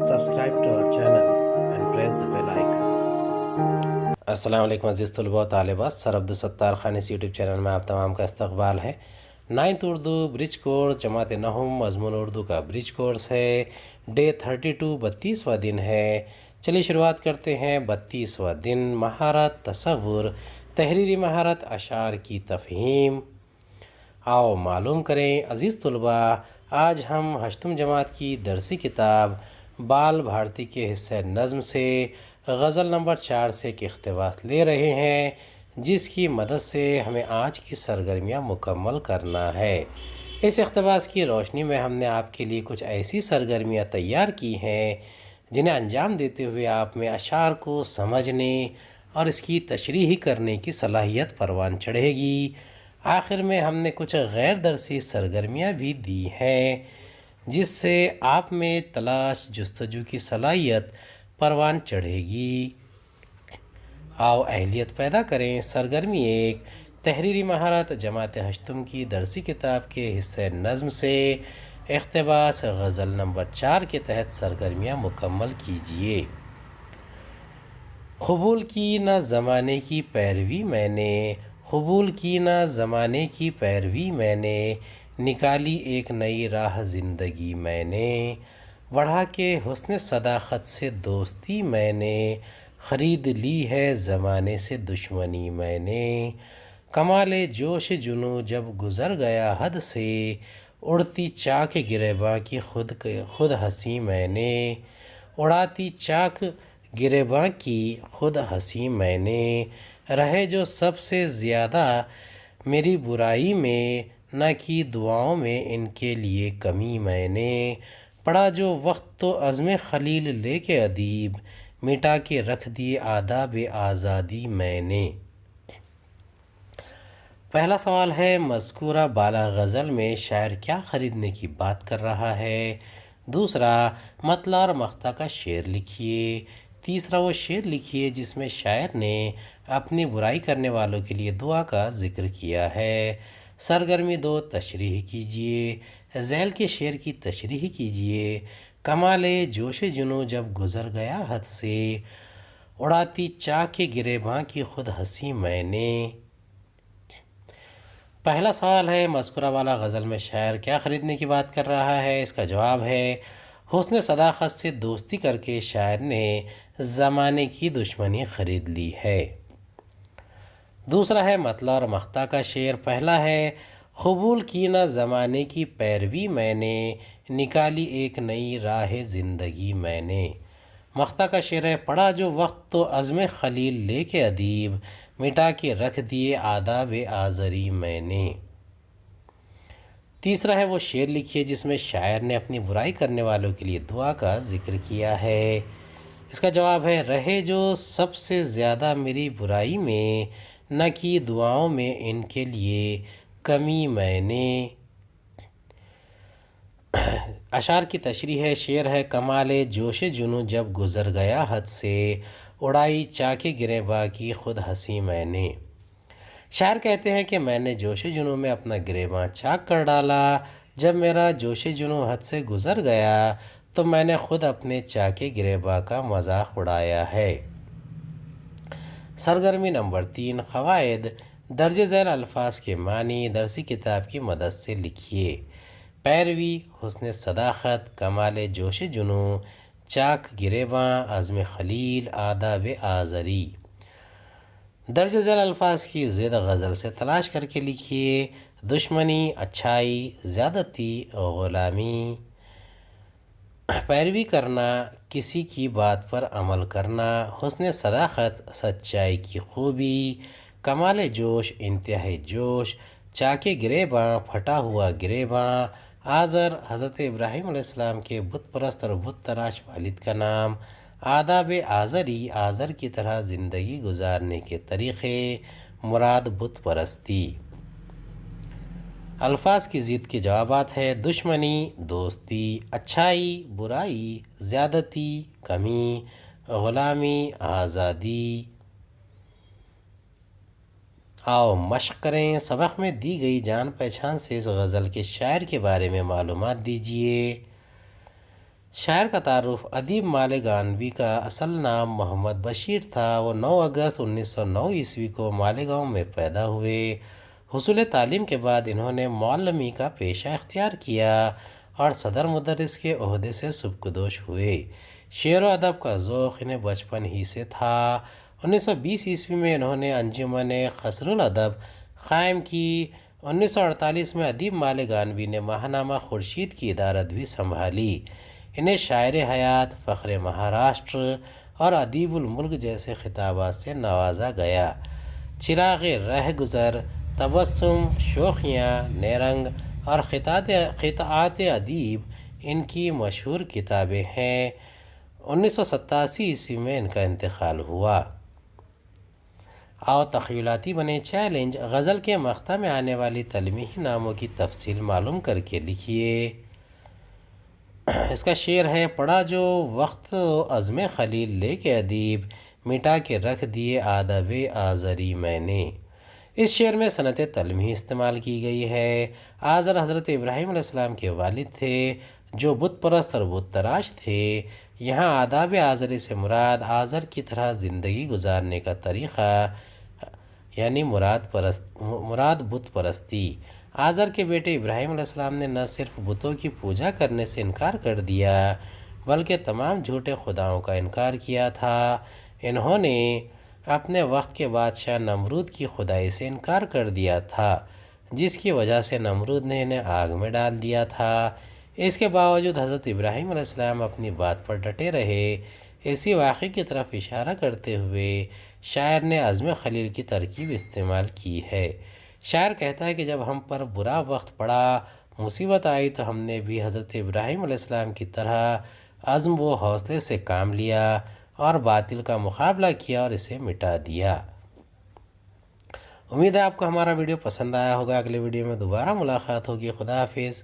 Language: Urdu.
Subscribe to our channel and press the bell icon. السلام علیکم عزیز طلباء و طالبات، سر عبدالستار خان اس یوٹیوب چینل میں آپ تمام کا استقبال ہے۔ 9th اردو برج کورس جماعت نہم مضمون اردو کا برج کورس ہے۔ ڈے 32 32واں دن ہے۔ چلیے شروعات کرتے ہیں۔ 32واں دن مہارت تصور، تحریری مہارت اشعار کی تفہیم۔ آؤ معلوم کریں عزیز طلباء، آج ہم 8th جماعت کی درسی کتاب بال بھارتی کے حصہ نظم سے غزل نمبر 4 سے ایک اقتباس لے رہے ہیں، جس کی مدد سے ہمیں آج کی سرگرمیاں مکمل کرنا ہے۔ اس اقتباس کی روشنی میں ہم نے آپ کے لیے کچھ ایسی سرگرمیاں تیار کی ہیں جنہیں انجام دیتے ہوئے آپ میں اشعار کو سمجھنے اور اس کی تشریح کرنے کی صلاحیت پروان چڑھے گی۔ آخر میں ہم نے کچھ غیر درسی سرگرمیاں بھی دی ہیں جس سے آپ میں تلاش جستجو کی صلاحیت پروان چڑھے گی۔ آؤ اہلیت پیدا کریں۔ سرگرمی 1، تحریری مہارت جماعت 8th کی درسی کتاب کے حصہ نظم سے اقتباس غزل نمبر 4 کے تحت سرگرمیاں مکمل کیجیے۔ قبول کی نہ زمانے کی پیروی میں نے، قبول کی نہ زمانے کی پیروی میں نے، نکالی ایک نئی راہ زندگی میں نے، بڑھا کے حسن صداقت سے دوستی میں نے، خرید لی ہے زمانے سے دشمنی میں نے، کمال جوش جنوں جب گزر گیا حد سے، اڑتی چاک گریباں کی خود ہنسی میں نے، اڑاتی چاک گریباں کی خود ہنسی میں نے، رہے جو سب سے زیادہ میری برائی میں، نہ کی دعاؤں میں ان کے لیے کمی میں نے، پڑا جو وقت تو عزم خلیل لے کے ادیب، مٹا کے رکھ دیے آداب آزادی میں نے۔ پہلا سوال ہے، مذکورہ بالا غزل میں شاعر کیا خریدنے کی بات کر رہا ہے؟ دوسرا، مطلع اور مقطع کا شعر لکھیے۔ تیسرا، وہ شعر لکھیے جس میں شاعر نے اپنی برائی کرنے والوں کے لیے دعا کا ذکر کیا ہے۔ سرگرمی 2، تشریح کیجیے۔ ذیل کے شعر کی تشریح کیجیے۔ کمال جوش جنوں جب گزر گیا حد سے، اڑاتی چاک گریباں کی خود ہنسی میں نے۔ پہلا سوال ہے، مذکورہ والا غزل میں شاعر کیا خریدنے کی بات کر رہا ہے؟ اس کا جواب ہے، حسن صداقت سے دوستی کر کے شاعر نے زمانے کی دشمنی خرید لی ہے۔ دوسرا ہے، مطلع اور مقطع کا شعر۔ پہلا ہے، قبول کی نہ زمانے کی پیروی میں نے، نکالی ایک نئی راہ زندگی میں نے۔ مقطع کا شعر ہے، پڑا جو وقت تو عزم خلیل لے کے ادیب، مٹا کے رکھ دیے آداب آزری میں نے۔ تیسرا ہے، وہ شعر لکھیے جس میں شاعر نے اپنی برائی کرنے والوں کے لیے دعا کا ذکر کیا ہے۔ اس کا جواب ہے، رہے جو سب سے زیادہ میری برائی میں، نہ کی دعاؤں میں ان کے لیے کمی میں نے۔ اشعار کی تشریح ہے۔ شعر ہے، کمال جوش جنوں جب گزر گیا حد سے، اڑائی چاک گریباں کی خود ہنسی میں نے۔ شاعر کہتے ہیں کہ میں نے جوش جنوں میں اپنا گریباں چاک کر ڈالا، جب میرا جوش جنوں حد سے گزر گیا تو میں نے خود اپنے چاک گریباں کا مذاق اڑایا ہے۔ سرگرمی نمبر 3، قواعد درج ذیل الفاظ کے معنی درسی کتاب کی مدد سے لکھیے۔ پیروی، حسن صداقت، کمال جوش جنوں، چاک گریباں، عزم خلیل، آداب آزری۔ درج ذیل الفاظ کی ضد غزل سے تلاش کر کے لکھیے۔ دشمنی، اچھائی، زیادتی، غلامی۔ پیروی کرنا، کسی کی بات پر عمل کرنا۔ حسن صداقت، سچائی کی خوبی۔ کمال جوش، انتہائی جوش۔ چاک گریباں، پھٹا ہوا گریباں۔ آزر، حضرت ابراہیم علیہ السلام کے بت پرست اور بت تراش والد کا نام۔ آداب آزری، آزر کی طرح زندگی گزارنے کے طریقے، مراد بت پرستی۔ الفاظ کی ضد کے جوابات ہے، دشمنی، دوستی، اچھائی، برائی، زیادتی، کمی، غلامی، آزادی۔ آؤ مشق کریں۔ سبق میں دی گئی جان پہچان سے اس غزل کے شاعر کے بارے میں معلومات دیجیے۔ شاعر کا تعارف: ادیب مالیگاؤنوی کا اصل نام محمد بشیر تھا۔ وہ 9 اگست 1909 عیسوی کو مالیگاؤں میں پیدا ہوئے۔ حصول تعلیم کے بعد انہوں نے معلمی کا پیشہ اختیار کیا اور صدر مدرس کے عہدے سے سبکدوش ہوئے۔ شعر و ادب کا ذوق انہیں بچپن ہی سے تھا۔ 1920 عیسوی میں انہوں نے انجمن قصر الادب قائم کی۔ 1948 میں ادیب مالیگاؤنوی نے ماہنامہ خورشید کی ادارت بھی سنبھالی۔ انہیں شاعر حیات، فخر مہاراشٹر اور ادیب الملک جیسے خطابات سے نوازا گیا۔ چراغ رہ گزر، تبسم، شوخیاں، نیرنگ اور قطعات ادیب ان کی مشہور کتابیں ہیں۔ 1987 عیسوی میں ان کا انتقال ہوا۔ تخیلاتی بنے چیلنج: غزل کے مقطع میں آنے والی تلمیحی ناموں کی تفصیل معلوم کر کے لکھیے۔ اس کا شعر ہے: پڑھا جو وقت عزم خلیل لے کے ادیب، مٹا کے رکھ دیے آداب آزری میں نے۔ اس شعر میں صنعت تلمیح استعمال کی گئی ہے۔ آزر حضرت ابراہیم علیہ السلام کے والد تھے جو بت پرست اور بت تراش تھے۔ یہاں آداب آزری سے مراد آزر کی طرح زندگی گزارنے کا طریقہ یعنی مراد بت پرستی۔ آزر کے بیٹے ابراہیم علیہ السلام نے نہ صرف بتوں کی پوجا کرنے سے انکار کر دیا بلکہ تمام جھوٹے خداؤں کا انکار کیا تھا۔ انہوں نے اپنے وقت کے بادشاہ نمرود کی خدائی سے انکار کر دیا تھا، جس کی وجہ سے نمرود نے انہیں آگ میں ڈال دیا تھا۔ اس کے باوجود حضرت ابراہیم علیہ السلام اپنی بات پر ڈٹے رہے۔ اسی واقعے کی طرف اشارہ کرتے ہوئے شاعر نے عزم خلیل کی ترکیب استعمال کی ہے۔ شاعر کہتا ہے کہ جب ہم پر برا وقت پڑا، مصیبت آئی، تو ہم نے بھی حضرت ابراہیم علیہ السلام کی طرح عزم و حوصلے سے کام لیا اور باطل کا مقابلہ کیا اور اسے مٹا دیا۔ امید ہے آپ کو ہمارا ویڈیو پسند آیا ہوگا۔ اگلے ویڈیو میں دوبارہ ملاقات ہوگی۔ خدا حافظ۔